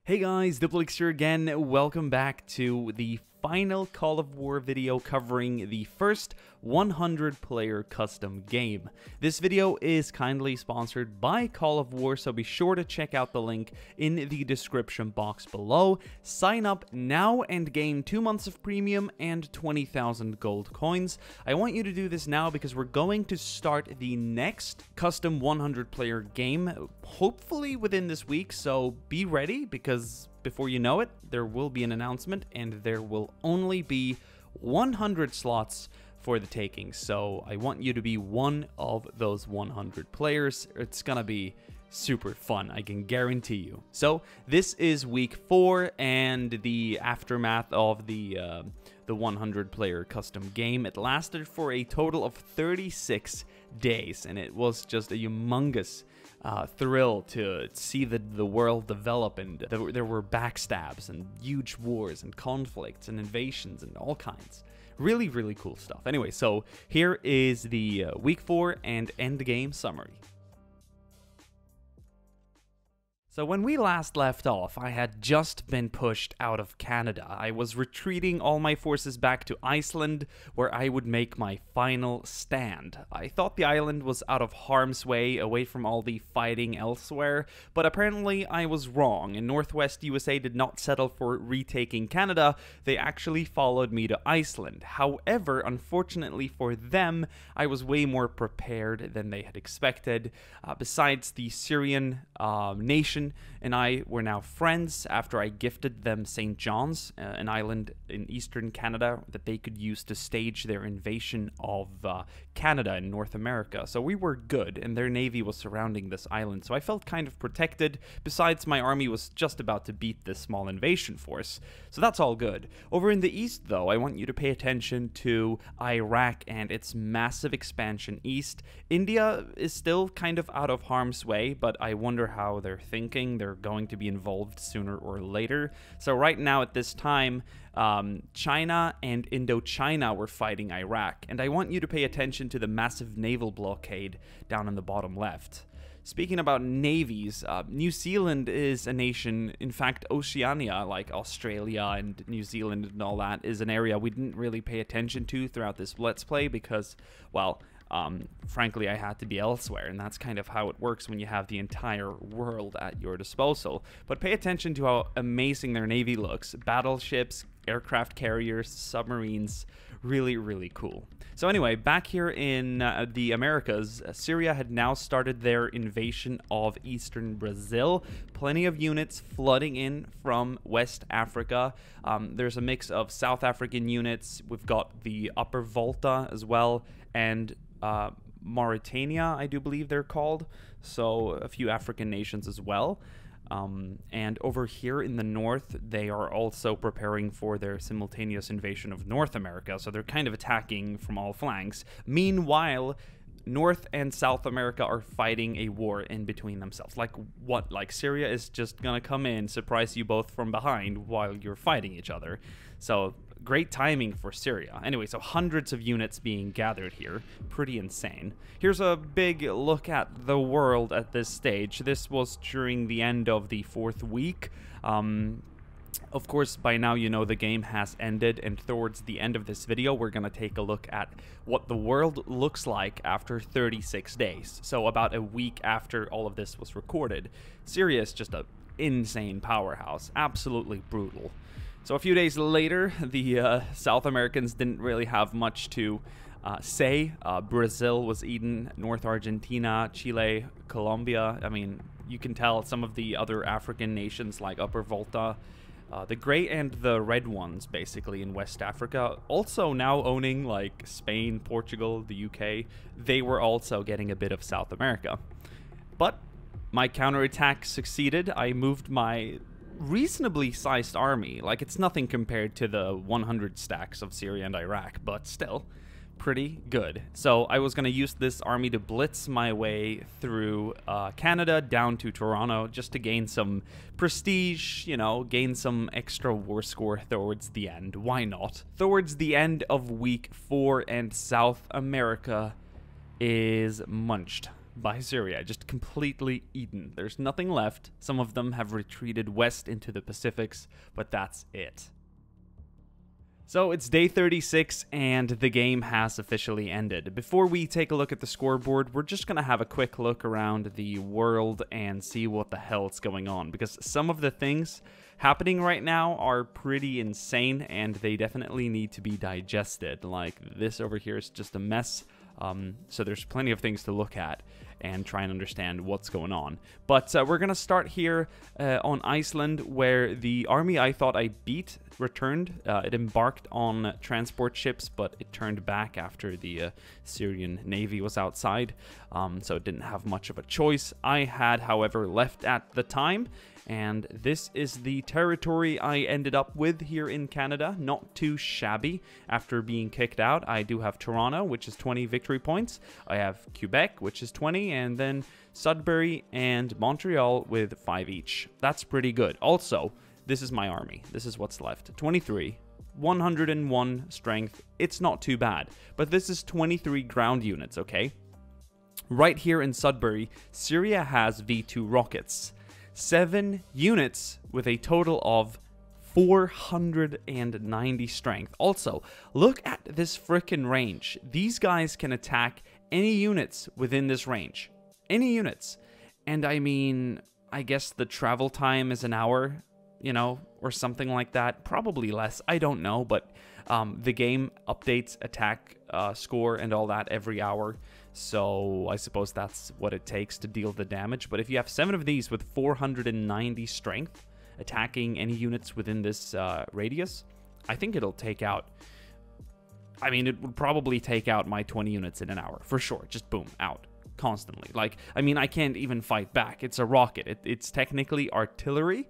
Hey guys, Diplex here again. Welcome back to the final Call of War video covering the first 100-player custom game. This video is kindly sponsored by Call of War, so be sure to check out the link in the description box below. Sign up now and gain 2 months of premium and 20,000 gold coins. I want you to do this now because we're going to start the next custom 100-player game, hopefully within this week, so be ready because before you know it, there will be an announcement and there will only be 100 slots for the taking. So I want you to be one of those 100 players. It's gonna be super fun, I can guarantee you. So this is week 4 and the aftermath of the 100-player custom game. It lasted for a total of 36 days and it was just a humongous thrill to see the world develop, and there were backstabs and huge wars and conflicts and invasions and all kinds. Really, really cool stuff. Anyway, so here is the week 4 and end game summary. So when we last left off, I had just been pushed out of Canada. I was retreating all my forces back to Iceland, where I would make my final stand. I thought the island was out of harm's way, away from all the fighting elsewhere, but apparently I was wrong, and Northwest USA did not settle for retaking Canada. They actually followed me to Iceland. However, unfortunately for them, I was way more prepared than they had expected. Besides, the Syrian nation and I were now friends after I gifted them St. John's, an island in eastern Canada that they could use to stage their invasion of Canada in North America. So we were good, and their navy was surrounding this island, so I felt kind of protected. Besides, my army was just about to beat this small invasion force, so that's all good. Over in the east, though, I want you to pay attention to Iraq and its massive expansion east. India is still kind of out of harm's way, but I wonder how they're thinking. They're going to be involved sooner or later. So right now at this time, China and Indochina were fighting Iraq, and I want you to pay attention to the massive naval blockade down in the bottom left. Speaking about navies, New Zealand is a nation, in fact Oceania, like Australia and New Zealand and all that, is an area we didn't really pay attention to throughout this Let's Play because, well, frankly, I had to be elsewhere, and that's kind of how it works when you have the entire world at your disposal. But pay attention to how amazing their navy looks. Battleships, aircraft carriers, submarines, really, really cool. So anyway, back here in the Americas, Syria had now started their invasion of eastern Brazil. Plenty of units flooding in from West Africa. There's a mix of South African units. We've got the Upper Volta as well, and Mauritania, I do believe they're called, so a few African nations as well. And over here in the north, they are also preparing for their simultaneous invasion of North America, so they're kind of attacking from all flanks. Meanwhile, North and South America are fighting a war in between themselves. Like what? Like Syria is just gonna come in, surprise you both from behind while you're fighting each other. So great timing for Syria. Anyway, so hundreds of units being gathered here. Pretty insane. Here's a big look at the world at this stage. This was during the end of the 4th week. Of course, by now you know the game has ended, and towards the end of this video, we're going to take a look at what the world looks like after 36 days. So about a week after all of this was recorded. Syria is just an insane powerhouse. Absolutely brutal. So a few days later, the South Americans didn't really have much to say. Brazil was eaten, North Argentina, Chile, Colombia. I mean, you can tell some of the other African nations like Upper Volta, the gray and the red ones basically in West Africa, also now owning like Spain, Portugal, the UK. They were also getting a bit of South America. But my counterattack succeeded. I moved my reasonably sized army. Like, it's nothing compared to the 100 stacks of Syria and Iraq, but still pretty good. So I was going to use this army to blitz my way through Canada down to Toronto just to gain some prestige, you know, gain some extra war score towards the end. Why not? Towards the end of week 4, and South America is munched. by Syria, just completely eaten. There's nothing left. Some of them have retreated west into the Pacifics, but that's it. So it's day 36 and the game has officially ended. Before we take a look at the scoreboard, we're just going to have a quick look around the world and see what the hell's going on, because some of the things happening right now are pretty insane and they definitely need to be digested. Like this over here is just a mess. So there's plenty of things to look at and try and understand what's going on. But we're going to start here on Iceland, where the army I thought I beat returned. It embarked on transport ships, but it turned back after the Syrian navy was outside, so it didn't have much of a choice. I had, however, left at the time, and this is the territory I ended up with here in Canada. Not too shabby after being kicked out. I do have Toronto, which is 20 victory points. I have Quebec, which is 20, and then Sudbury and Montreal with 5 each. That's pretty good. Also, this is my army. This is what's left. 23, 101 strength. It's not too bad, but this is 23 ground units, okay? Right here in Sudbury, Syria has V2 rockets. 7 units with a total of 490 strength. Also, look at this frickin' range. These guys can attack any units within this range. Any units. And I mean, I guess the travel time is an hour, you know, or something like that. Probably less. I don't know, but the game updates attack score and all that every hour. So I suppose that's what it takes to deal the damage. But if you have 7 of these with 490 strength attacking any units within this radius, I think it'll take out... I mean, it would probably take out my 20 units in an hour, for sure. Just boom, out, constantly. Like, I mean, I can't even fight back. It's a rocket. It's technically artillery,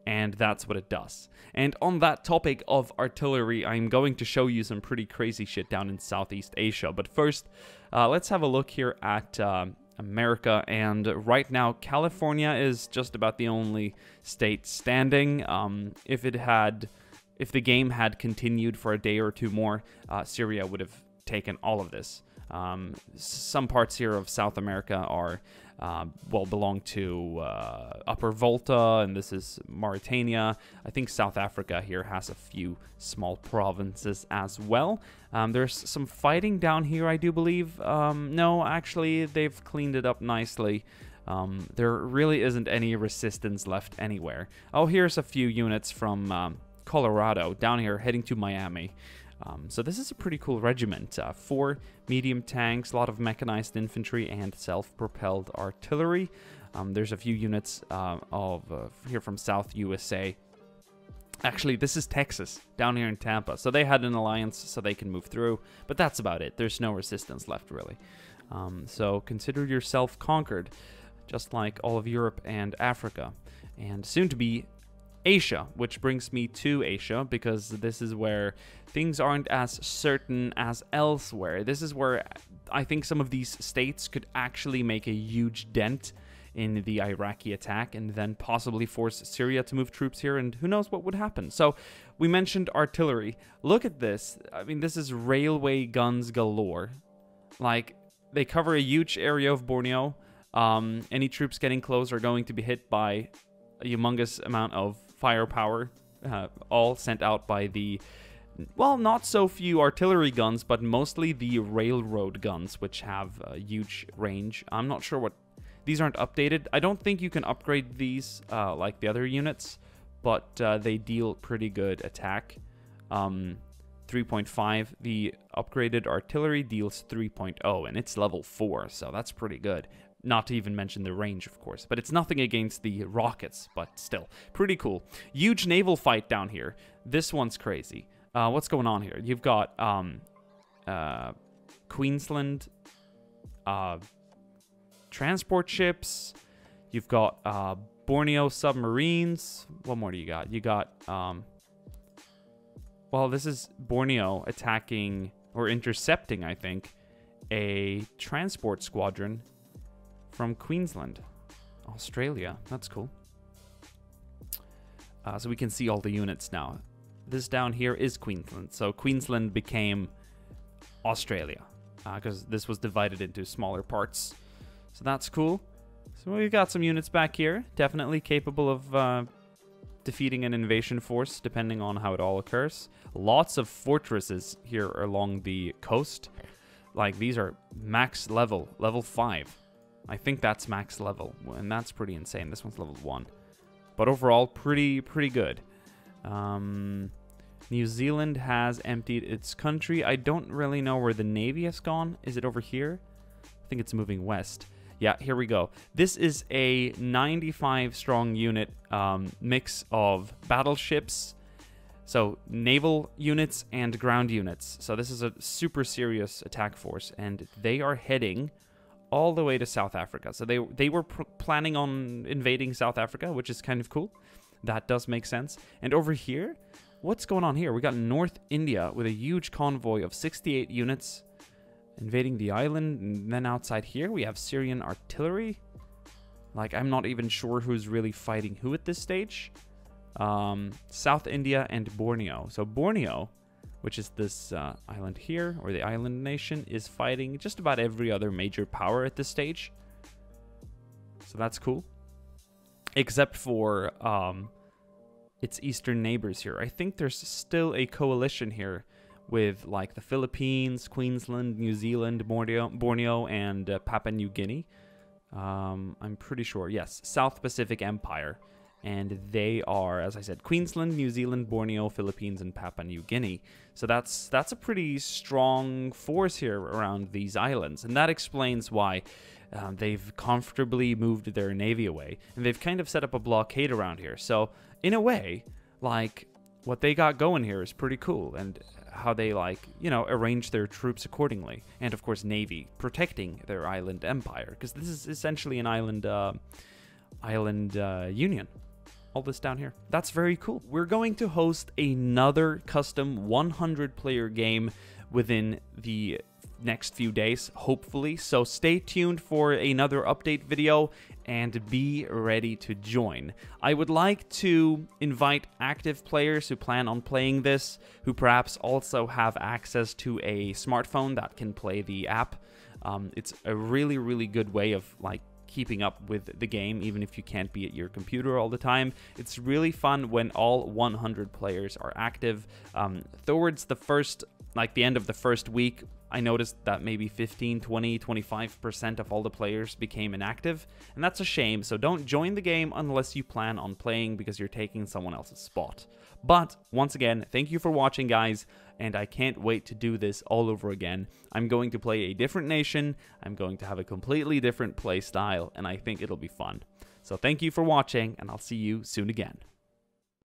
and that's what it does. And on that topic of artillery, I'm going to show you some pretty crazy shit down in Southeast Asia. But first, let's have a look here at America. And right now, California is just about the only state standing. If the game had continued for a day or two more, Syria would have taken all of this. Some parts here of South America are, belong to Upper Volta, and this is Mauritania. I think South Africa here has a few small provinces as well. There's some fighting down here, I do believe. No, actually, they've cleaned it up nicely. There really isn't any resistance left anywhere. Oh, here's a few units from Colorado down here heading to Miami. So this is a pretty cool regiment. 4 medium tanks, a lot of mechanized infantry, and self-propelled artillery. There's a few units here from South USA. Actually, this is Texas, down here in Tampa. So they had an alliance so they can move through, but that's about it. There's no resistance left, really. So consider yourself conquered, just like all of Europe and Africa. And soon to be Asia, which brings me to Asia, because this is where things aren't as certain as elsewhere. This is where I think some of these states could actually make a huge dent in the Iraqi attack and then possibly force Syria to move troops here, and who knows what would happen. So we mentioned artillery. Look at this. I mean, this is railway guns galore. Like, they cover a huge area of Borneo. Any troops getting close are going to be hit by a humongous amount of firepower, all sent out by the, well, not so few artillery guns, but mostly the railroad guns, which have a huge range. I'm not sure what... These aren't updated. I don't think you can upgrade these like the other units, but they deal pretty good attack. 3.5. The upgraded artillery deals 3.0, and it's level 4, so that's pretty good. Not to even mention the range, of course. But it's nothing against the rockets, but still. Pretty cool. Huge naval fight down here. This one's crazy. What's going on here? You've got Queensland transport ships. You've got Borneo submarines. What more do you got? You got... well, this is Borneo attacking, or intercepting, I think, a transport squadron from Queensland, Australia. That's cool. So we can see all the units now. This down here is Queensland. So Queensland became Australia because this was divided into smaller parts. So that's cool. So we've got some units back here, definitely capable of defeating an invasion force, depending on how it all occurs. Lots of fortresses here along the coast. Like, these are max level, level 5. I think that's max level, and that's pretty insane. This one's level 1. But overall, pretty good. New Zealand has emptied its country. I don't really know where the navy has gone. Is it over here? I think it's moving west. Yeah, here we go. This is a 95 strong unit mix of battleships, so naval units and ground units. So this is a super serious attack force, and they are heading all the way to South Africa. So they were planning on invading South Africa, which is kind of cool. That does make sense. And over here, what's going on here? We got North India with a huge convoy of 68 units invading the island. And then outside here, we have Syrian artillery. Like, I'm not even sure who's really fighting who at this stage. South India and Borneo. So Borneo, which is this island here, or the island nation, is fighting just about every other major power at this stage. So that's cool. Except for its eastern neighbors here. I think there's still a coalition here with, like, the Philippines, Queensland, New Zealand, Borneo, and Papua New Guinea. I'm pretty sure. Yes, South Pacific Empire. And they are, as I said, Queensland, New Zealand, Borneo, Philippines, and Papua New Guinea. So that's a pretty strong force here around these islands. And that explains why they've comfortably moved their navy away. And they've kind of set up a blockade around here. So, in a way, like, what they got going here is pretty cool. And how they, like, you know, arrange their troops accordingly. And, of course, navy, protecting their island empire. Because this is essentially an island union. All this down here. That's very cool. We're going to host another custom 100-player game within the next few days, hopefully. So stay tuned for another update video and be ready to join. I would like to invite active players who plan on playing this, who perhaps also have access to a smartphone that can play the app. It's a really, really good way of, like, keeping up with the game, even if you can't be at your computer all the time. It's really fun when all 100 players are active. Towards the first, like, the end of the first week, I noticed that maybe 15, 20, 25% of all the players became inactive, and that's a shame. So don't join the game unless you plan on playing, because you're taking someone else's spot. But once again, thank you for watching, guys, and I can't wait to do this all over again. I'm going to play a different nation, I'm going to have a completely different play style, and I think it'll be fun. So thank you for watching, and I'll see you soon again.